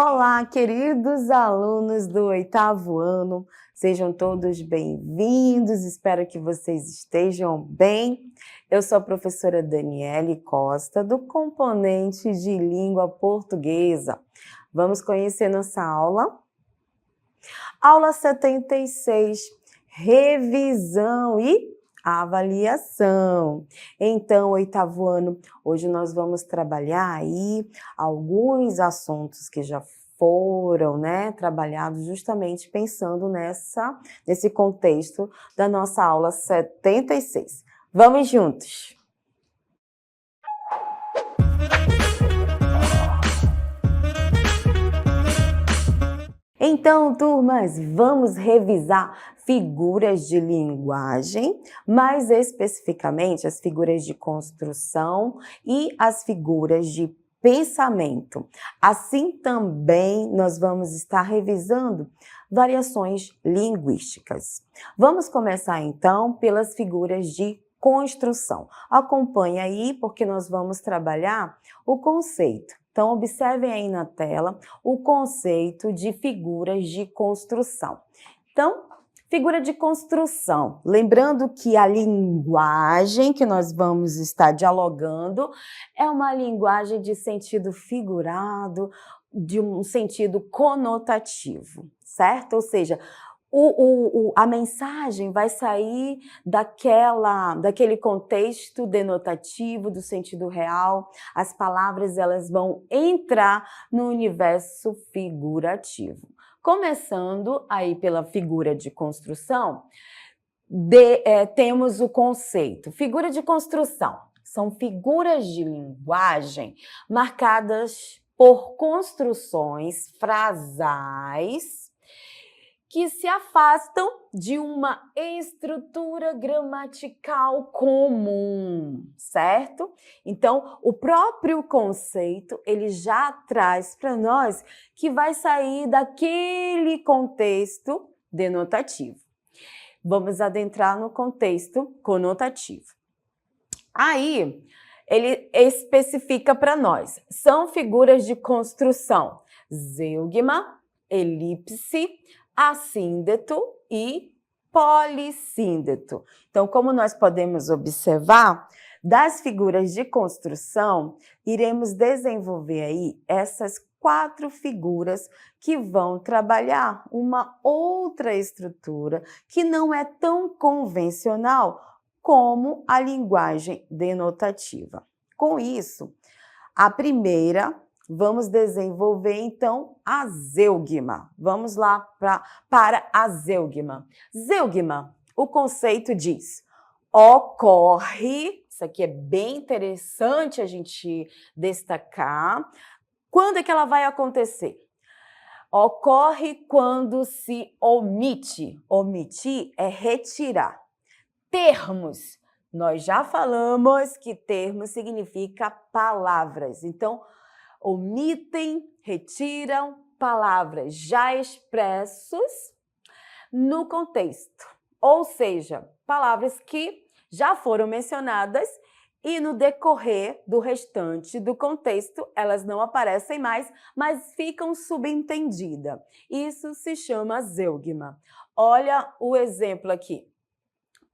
Olá, queridos alunos do 8º ano, sejam todos bem-vindos, espero que vocês estejam bem. Eu sou a professora Daniele Costa, do componente de língua portuguesa. Vamos conhecer nossa aula? Aula 76, revisão e avaliação. Então, 8º ano, hoje nós vamos trabalhar aí alguns assuntos que já foram, trabalhados justamente pensando nesse contexto da nossa aula 76. Vamos juntos! Então, turmas, vamos revisar figuras de linguagem, mais especificamente as figuras de construção e as figuras de pensamento. Assim também nós vamos estar revisando variações linguísticas. Vamos começar então pelas figuras de construção. Acompanhe aí porque nós vamos trabalhar o conceito. Então, observem aí na tela o conceito de figuras de construção. Então, figura de construção. Lembrando que a linguagem que nós vamos estar dialogando é uma linguagem de sentido figurado, de um sentido conotativo, certo? Ou seja, a mensagem vai sair daquele contexto denotativo, do sentido real, as palavras elas vão entrar no universo figurativo. Começando aí pela figura de construção, temos o conceito. Figura de construção são figuras de linguagem marcadas por construções frasais que se afastam de uma estrutura gramatical comum, certo? Então, o próprio conceito, ele já traz para nós que vai sair daquele contexto denotativo. Vamos adentrar no contexto conotativo. Aí, ele especifica para nós, são figuras de construção, zeugma, elipse, assíndeto e polissíndeto. Então, como nós podemos observar, das figuras de construção, iremos desenvolver aí essas 4 figuras que vão trabalhar uma outra estrutura que não é tão convencional como a linguagem denotativa. Com isso, a primeira, vamos desenvolver, então, a zeugma. Vamos lá para a zeugma. Zeugma, o conceito diz, ocorre, isso aqui é bem interessante a gente destacar, quando é que ela vai acontecer? Ocorre quando se omite. Omitir é retirar. Termos. Nós já falamos que termos significa palavras. Então, omitem, retiram palavras já expressos no contexto. Ou seja, palavras que já foram mencionadas e no decorrer do restante do contexto, elas não aparecem mais, mas ficam subentendidas. Isso se chama zeugma. Olha o exemplo aqui.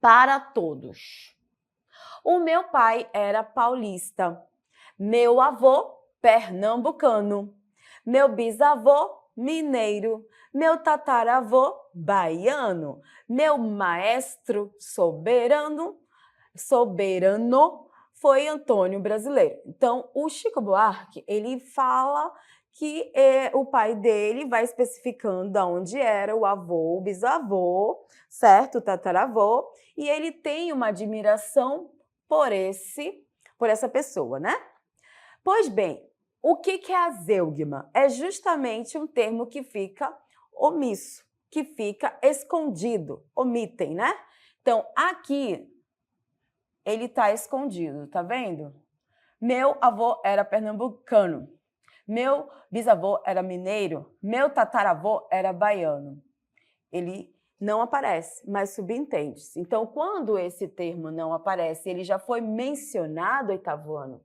Para todos. O meu pai era paulista. Meu avô, pernambucano. Meu bisavô, mineiro. Meu tataravô, baiano. Meu maestro, soberano, foi Antônio Brasileiro. Então, o Chico Buarque, ele fala que o pai dele vai especificando de onde era o avô, o bisavô, certo? O tataravô, e ele tem uma admiração por essa pessoa, né? Pois bem, o que é a zeugma? É justamente um termo que fica omisso, que fica escondido, omitem, né? Então, aqui, ele está escondido, tá vendo? Meu avô era pernambucano. Meu bisavô era mineiro, meu tataravô era baiano. Ele não aparece, mas subentende-se. Então, quando esse termo não aparece, ele já foi mencionado 8º ano,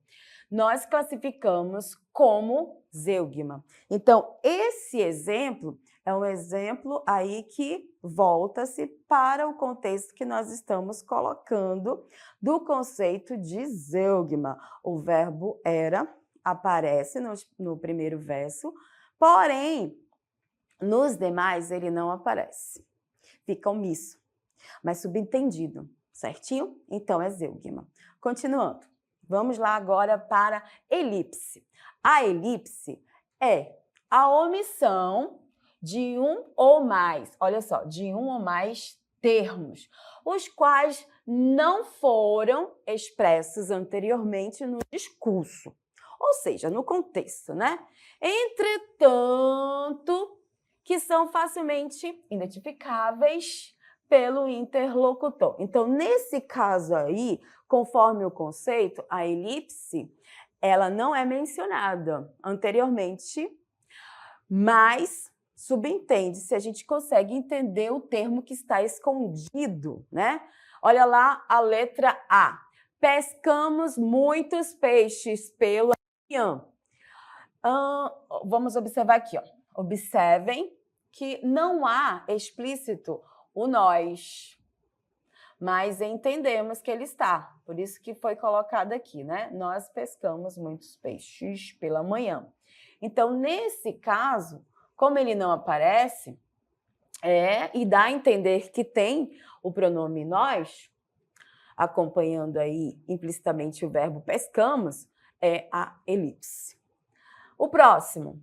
nós classificamos como zeugma. Então, esse exemplo é um exemplo aí que volta-se para o contexto que nós estamos colocando do conceito de zeugma. O verbo era aparece no primeiro verso, porém, nos demais ele não aparece. Fica omisso, mas subentendido, certinho? Então é zeugma. Continuando, vamos lá agora para elipse. A elipse é a omissão de um ou mais, olha só, de um ou mais termos, os quais não foram expressos anteriormente no discurso, ou seja, no contexto, né? Entretanto, que são facilmente identificáveis pelo interlocutor. Então, nesse caso aí, conforme o conceito, a elipse, ela não é mencionada anteriormente, mas subentende se a gente consegue entender o termo que está escondido, né? Olha lá a letra A. Pescamos muitos peixes pela manhã. Vamos observar aqui, ó. Observem que não há explícito o nós, mas entendemos que ele está. Por isso que foi colocado aqui, né? Nós pescamos muitos peixes pela manhã. Então, nesse caso, como ele não aparece, e dá a entender que tem o pronome nós, acompanhando aí implicitamente o verbo pescamos, é a elipse. O próximo,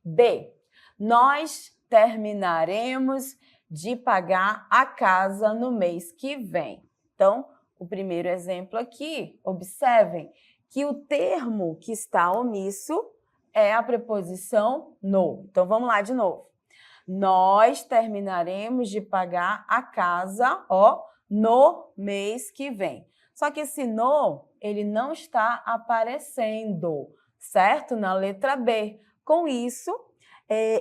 B. Nós terminaremos de pagar a casa no mês que vem. Então, o primeiro exemplo aqui, observem que o termo que está omisso é a preposição no. Então, vamos lá de novo. Nós terminaremos de pagar a casa, ó, no mês que vem. Só que esse no, ele não está aparecendo, certo? Na letra B. Com isso,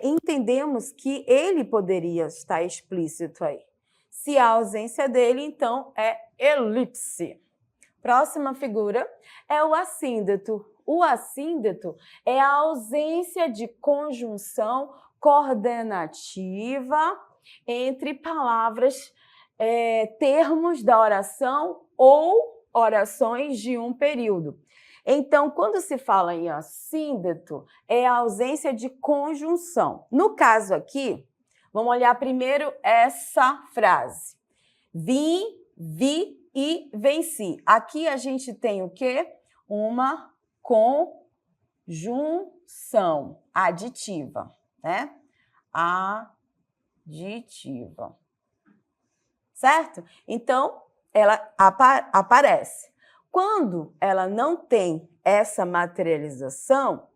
entendemos que ele poderia estar explícito aí. Se a ausência dele, então, é elipse. Próxima figura é o assíndeto. O assíndeto é a ausência de conjunção coordenativa entre palavras, termos da oração ou orações de um período. Então, quando se fala em assíndeto, é a ausência de conjunção. No caso aqui, vamos olhar primeiro essa frase. Vim, vi e venci. Aqui a gente tem o quê? Uma conjunção aditiva, né? Aditiva. Certo? Então, ela aparece. Quando ela não tem essa materialização,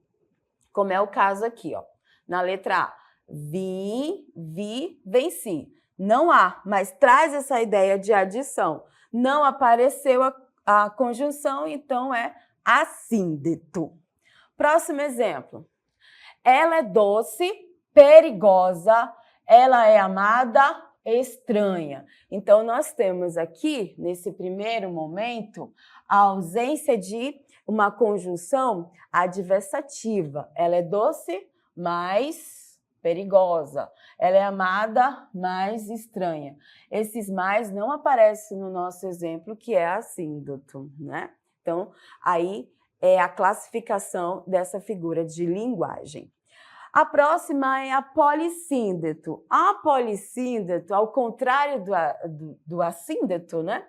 como é o caso aqui, ó, na letra A, vim, vi, venci. Não há, mas traz essa ideia de adição. Não apareceu a conjunção, então é assíndeto. Próximo exemplo. Ela é doce, perigosa, ela é amada, estranha. Então, nós temos aqui, nesse primeiro momento, a ausência de uma conjunção adversativa. Ela é doce, mas perigosa. Ela é amada, mas estranha. Esses mais não aparecem no nosso exemplo, que é assíndeto, né? Então, aí é a classificação dessa figura de linguagem. A próxima é a polissíndeto. A polissíndeto, ao contrário do assíndeto, né?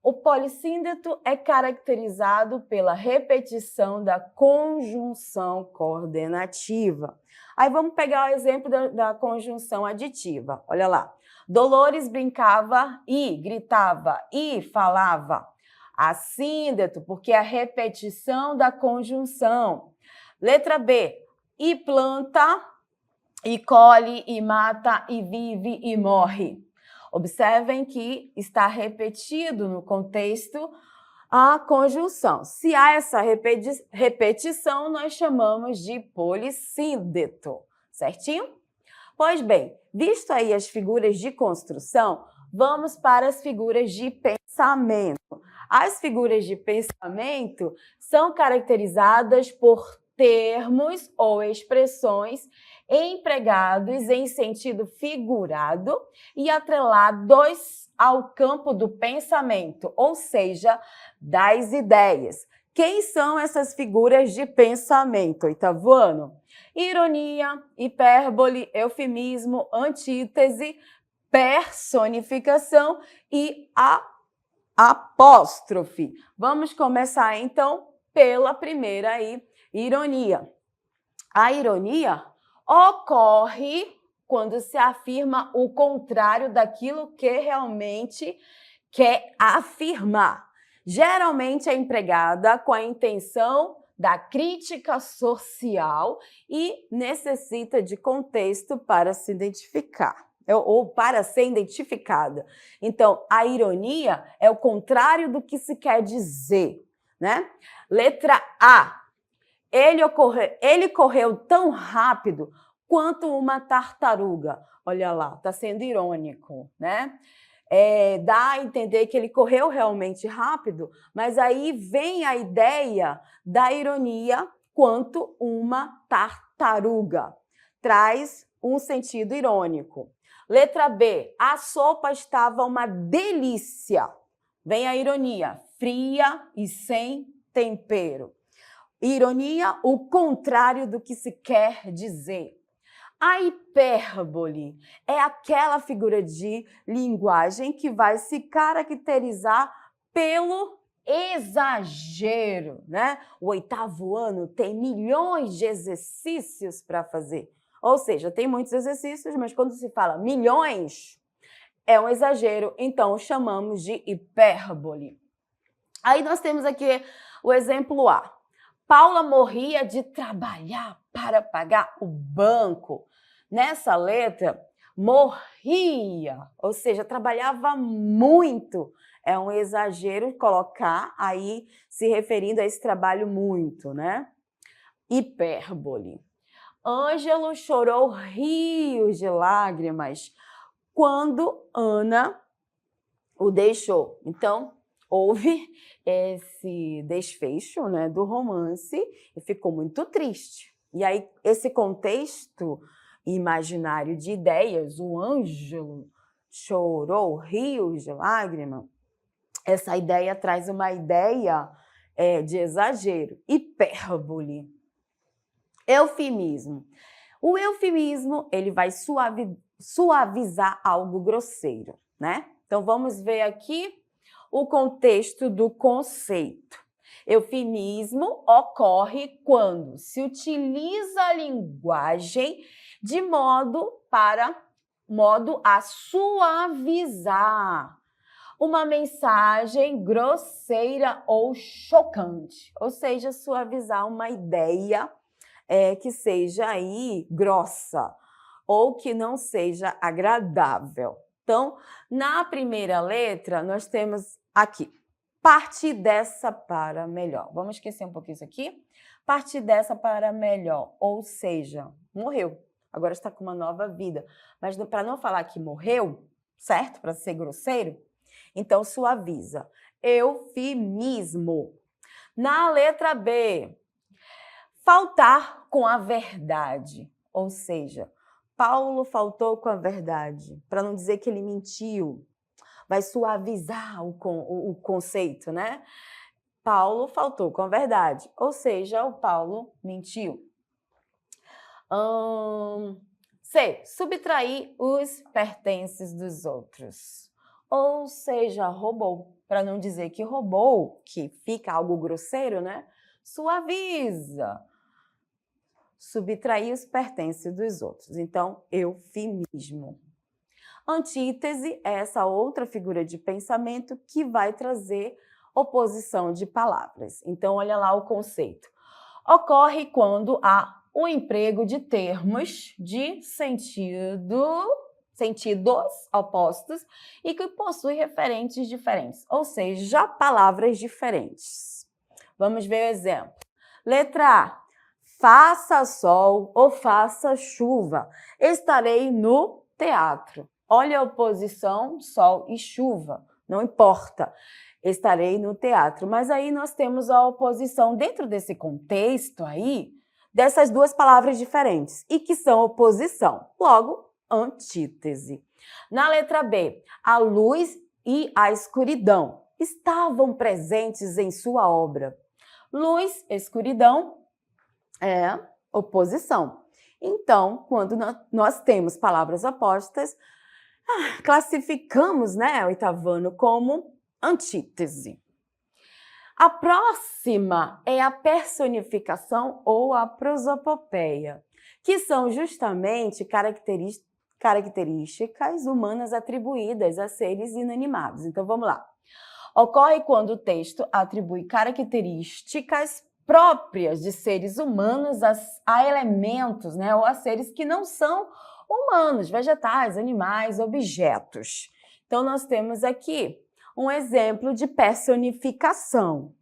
O polissíndeto é caracterizado pela repetição da conjunção coordenativa. Aí vamos pegar o exemplo da conjunção aditiva. Olha lá. Dolores brincava e gritava e falava. Assíndeto, porque é a repetição da conjunção. Letra B. E planta, e colhe, e mata, e vive, e morre. Observem que está repetido no contexto a conjunção. Se há essa repetição, nós chamamos de polissíndeto, certinho? Pois bem, visto aí as figuras de construção, vamos para as figuras de pensamento. As figuras de pensamento são caracterizadas por termos ou expressões empregados em sentido figurado e atrelados ao campo do pensamento, ou seja, das ideias. Quem são essas figuras de pensamento, oitavo ano? Ironia, hipérbole, eufemismo, antítese, personificação e apóstrofe. Vamos começar, então, pela primeira aí, ironia. A ironia ocorre quando se afirma o contrário daquilo que realmente quer afirmar. Geralmente é empregada com a intenção da crítica social e necessita de contexto para se identificar, ou para ser identificada. Então, a ironia é o contrário do que se quer dizer, né? Letra A. Ele correu tão rápido quanto uma tartaruga. Olha lá, está sendo irônico, né? Dá a entender que ele correu realmente rápido, mas aí vem a ideia da ironia quanto uma tartaruga. Traz um sentido irônico. Letra B. A sopa estava uma delícia. Vem a ironia, fria e sem tempero. Ironia, o contrário do que se quer dizer. A hipérbole é aquela figura de linguagem que vai se caracterizar pelo exagero, né? O oitavo ano tem milhões de exercícios para fazer. Ou seja, tem muitos exercícios, mas quando se fala milhões, é um exagero, então chamamos de hipérbole. Aí nós temos aqui o exemplo A. Paula morria de trabalhar para pagar o banco. Nessa letra, morria, ou seja, trabalhava muito. É um exagero colocar aí se referindo a esse trabalho muito, né? Hipérbole. Ângelo chorou rios de lágrimas quando Ana o deixou. Então, houve esse desfecho, né, do romance e ficou muito triste. E aí, esse contexto imaginário de ideias, o Ângelo chorou rios de lágrimas, essa ideia traz uma ideia de exagero, hipérbole. Eufemismo. O eufemismo, ele vai suavizar algo grosseiro, né? Então, vamos ver aqui o contexto do conceito. Eufemismo ocorre quando se utiliza a linguagem de modo a suavizar uma mensagem grosseira ou chocante, ou seja, suavizar uma ideia que seja aí grossa ou que não seja agradável. Então, na primeira letra, nós temos aqui, partir dessa para melhor. Vamos esquecer um pouquinho isso aqui. Partir dessa para melhor, ou seja, morreu. Agora está com uma nova vida. Mas para não falar que morreu, certo? Para ser grosseiro, então suaviza. Eufemismo. Na letra B, faltar com a verdade, ou seja, Paulo faltou com a verdade, para não dizer que ele mentiu. Vai suavizar o conceito, né? Paulo faltou com a verdade, ou seja, o Paulo mentiu. C. Subtrair os pertences dos outros. Ou seja, roubou. Para não dizer que roubou, que fica algo grosseiro, né? Suaviza. Subtrair os pertences dos outros. Então, eufemismo. Antítese é essa outra figura de pensamento que vai trazer oposição de palavras. Então, olha lá o conceito. Ocorre quando há o emprego de termos de sentidos opostos e que possuem referentes diferentes, ou seja, palavras diferentes. Vamos ver o exemplo. Letra A. Faça sol ou faça chuva. Estarei no teatro. Olha a oposição, sol e chuva. Não importa. estarei no teatro. Mas aí nós temos a oposição dentro desse contexto aí, dessas duas palavras diferentes, e que são oposição. Logo, antítese. Na letra B, a luz e a escuridão estavam presentes em sua obra. Luz, escuridão é oposição. Então, quando nós temos palavras opostas, classificamos, né, oitavano, como antítese. A próxima é a personificação ou a prosopopeia, que são justamente características humanas atribuídas a seres inanimados. Então, vamos lá. Ocorre quando o texto atribui características próprias de seres humanos a elementos, né, ou a seres que não são humanos, vegetais, animais, objetos. Então, nós temos aqui um exemplo de personificação.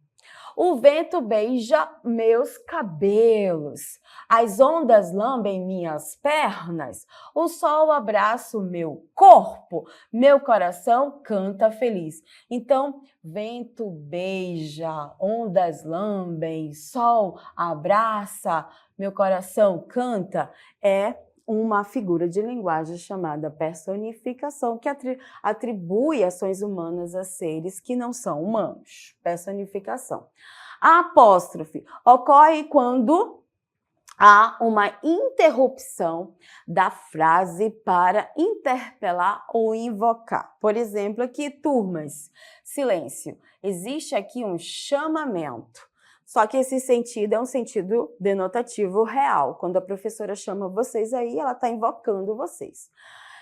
O vento beija meus cabelos, as ondas lambem minhas pernas, o sol abraça o meu corpo, meu coração canta feliz. Então, vento beija, ondas lambem, sol abraça, meu coração canta, é uma figura de linguagem chamada personificação, que atribui ações humanas a seres que não são humanos. Personificação. A apóstrofe ocorre quando há uma interrupção da frase para interpelar ou invocar. Por exemplo, aqui, turmas, silêncio. Existe aqui um chamamento. Só que esse sentido é um sentido denotativo real. Quando a professora chama vocês aí, ela está invocando vocês.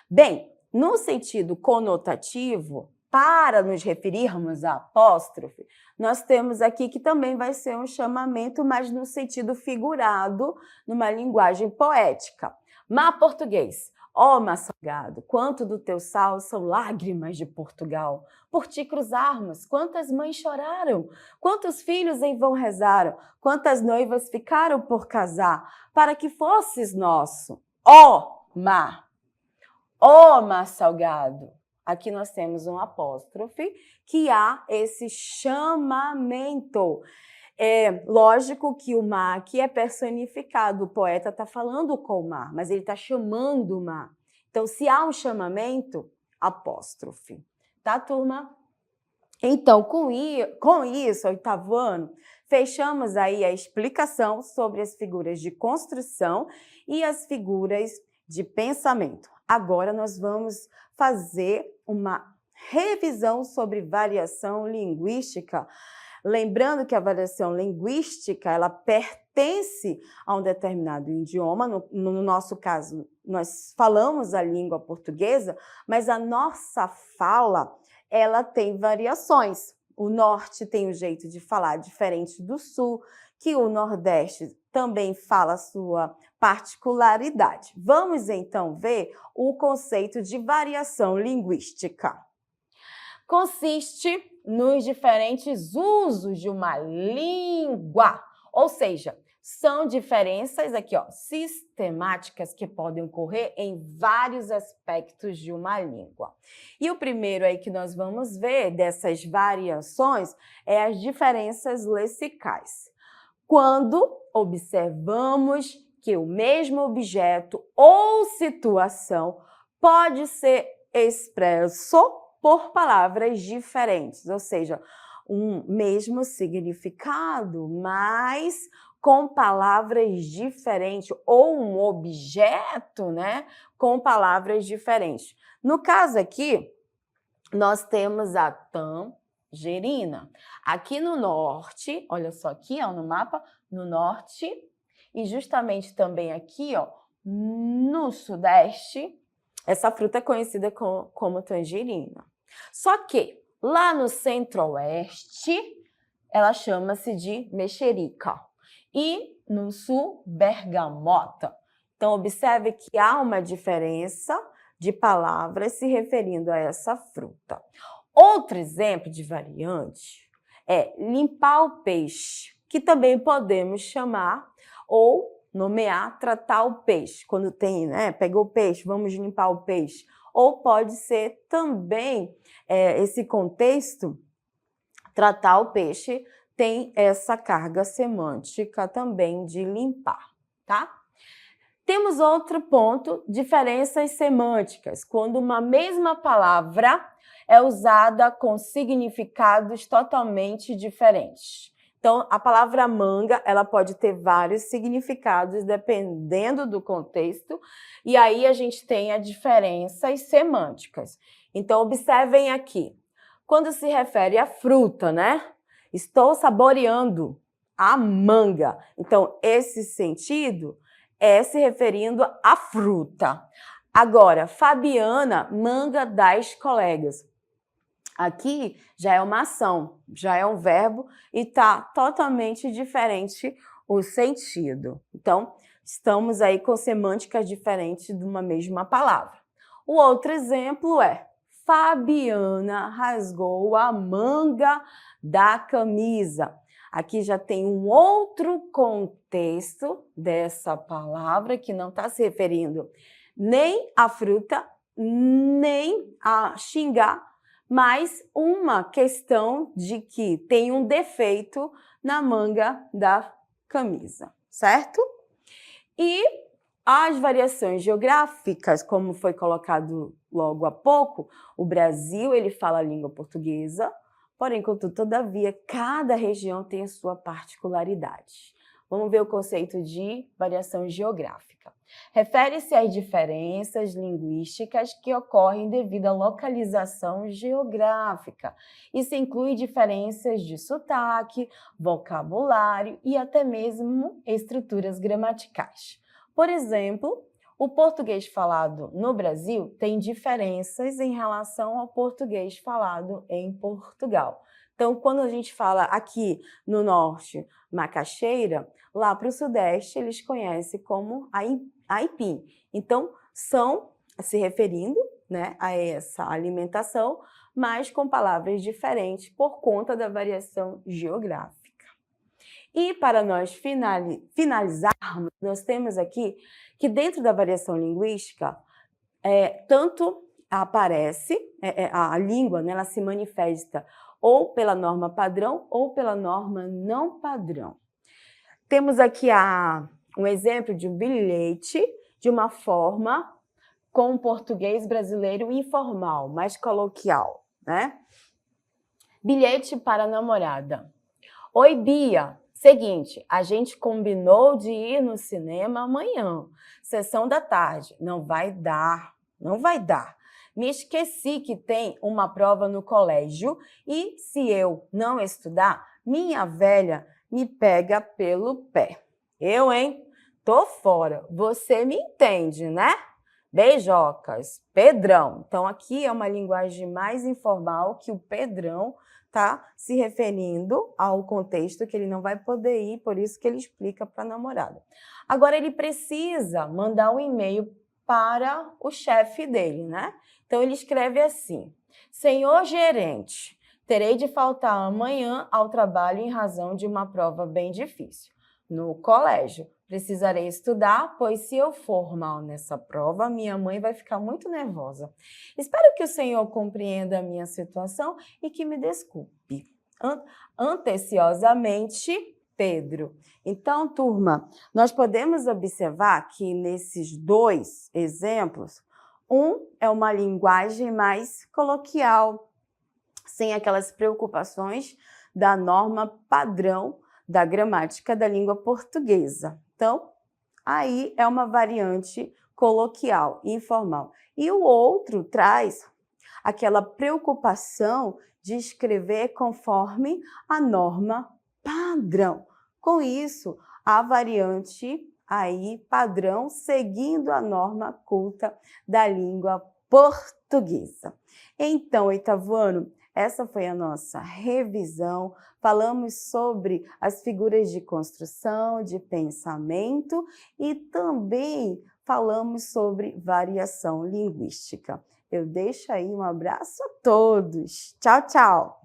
Bem, no sentido conotativo, para nos referirmos à apóstrofe, nós temos aqui que também vai ser um chamamento, mas no sentido figurado, numa linguagem poética. Má português. Ó, mar salgado, quanto do teu sal são lágrimas de Portugal. Por ti cruzarmos, quantas mães choraram, quantos filhos em vão rezaram, quantas noivas ficaram por casar, para que fosses nosso. Ó, mar salgado. Aqui nós temos um apóstrofe que há esse chamamento. É lógico que o mar aqui é personificado, o poeta está falando com o mar, mas ele está chamando o mar. Então, se há um chamamento, apóstrofe. Tá, turma? Então, com isso, oitavo ano, fechamos aí a explicação sobre as figuras de construção e as figuras de pensamento. Agora nós vamos fazer uma revisão sobre variação linguística. Lembrando que a variação linguística, ela pertence a um determinado idioma, no nosso caso, nós falamos a língua portuguesa, mas a nossa fala, ela tem variações. O norte tem um jeito de falar diferente do sul, que o nordeste também fala a sua particularidade. Vamos então ver o conceito de variação linguística. Consiste nos diferentes usos de uma língua, ou seja, são diferenças aqui, ó, sistemáticas que podem ocorrer em vários aspectos de uma língua. E o primeiro aí que nós vamos ver dessas variações é as diferenças lexicais. Quando observamos que o mesmo objeto ou situação pode ser expresso por palavras diferentes, ou seja, um mesmo significado, mas com palavras diferentes, ou um objeto, né, com palavras diferentes. No caso aqui, nós temos a tangerina. Aqui no norte, olha só aqui, ó, no mapa, no norte, e justamente também aqui, ó, no sudeste, essa fruta é conhecida como tangerina. Só que lá no centro-oeste, ela chama-se de mexerica. E no sul, bergamota. Então, observe que há uma diferença de palavras se referindo a essa fruta. Outro exemplo de variante é limpar o peixe, que também podemos chamar ou nomear tratar o peixe. Quando tem, né, pegou o peixe, vamos limpar o peixe. Ou pode ser também esse contexto tratar o peixe tem essa carga semântica também de limpar, tá? Temos outro ponto, diferenças semânticas, quando uma mesma palavra é usada com significados totalmente diferentes. Então, a palavra manga, ela pode ter vários significados dependendo do contexto, e aí a gente tem as diferenças semânticas. Então, observem aqui. Quando se refere à fruta, né? Estou saboreando a manga. Então, esse sentido é se referindo à fruta. Agora, Fabiana, manga das colegas. Aqui já é uma ação, já é um verbo e está totalmente diferente o sentido. Então, estamos aí com semânticas diferentes de uma mesma palavra. O outro exemplo é Fabiana rasgou a manga da camisa. Aqui já tem um outro contexto dessa palavra que não está se referindo nem à fruta, nem a xingar, mas uma questão de que tem um defeito na manga da camisa, certo? E as variações geográficas, como foi colocado logo há pouco, o Brasil ele fala a língua portuguesa, porém, contudo, todavia, cada região tem a sua particularidade. Vamos ver o conceito de variação geográfica. Refere-se às diferenças linguísticas que ocorrem devido à localização geográfica. Isso inclui diferenças de sotaque, vocabulário e até mesmo estruturas gramaticais. Por exemplo, o português falado no Brasil tem diferenças em relação ao português falado em Portugal. Então, quando a gente fala aqui no norte, macaxeira, lá para o sudeste eles conhecem como aipim. Então, são se referindo, né, a essa alimentação, mas com palavras diferentes por conta da variação geográfica. E para nós finalizarmos, nós temos aqui que dentro da variação linguística, tanto aparece, a língua, né, ela se manifesta ou pela norma padrão ou pela norma não padrão. Temos aqui um exemplo de um bilhete de uma forma com o português brasileiro informal, mais coloquial, né? Bilhete para a namorada. Oi, Bia. Seguinte, a gente combinou de ir no cinema amanhã, sessão da tarde. Não vai dar, não vai dar. Me esqueci que tem uma prova no colégio e se eu não estudar, minha velha me pega pelo pé. Eu, hein? Tô fora. Você me entende, né? Beijocas. Pedrão. Então, aqui é uma linguagem mais informal que o Pedrão está se referindo ao contexto que ele não vai poder ir, por isso que ele explica para a namorada. Agora, ele precisa mandar um e-mail para o chefe dele, né? Então, ele escreve assim: Senhor gerente, terei de faltar amanhã ao trabalho em razão de uma prova bem difícil. No colégio, precisarei estudar, pois se eu for mal nessa prova, minha mãe vai ficar muito nervosa. Espero que o senhor compreenda a minha situação e que me desculpe. Anteciosamente, Pedro. Então, turma, nós podemos observar que nesses dois exemplos, um é uma linguagem mais coloquial, sem aquelas preocupações da norma padrão da gramática da língua portuguesa. Então, aí é uma variante coloquial, informal. E o outro traz aquela preocupação de escrever conforme a norma padrão. Com isso, a variante aí padrão seguindo a norma culta da língua portuguesa. Então, oitavo ano, essa foi a nossa revisão. Falamos sobre as figuras de construção, de pensamento e também falamos sobre variação linguística. Eu deixo aí um abraço a todos. Tchau, tchau!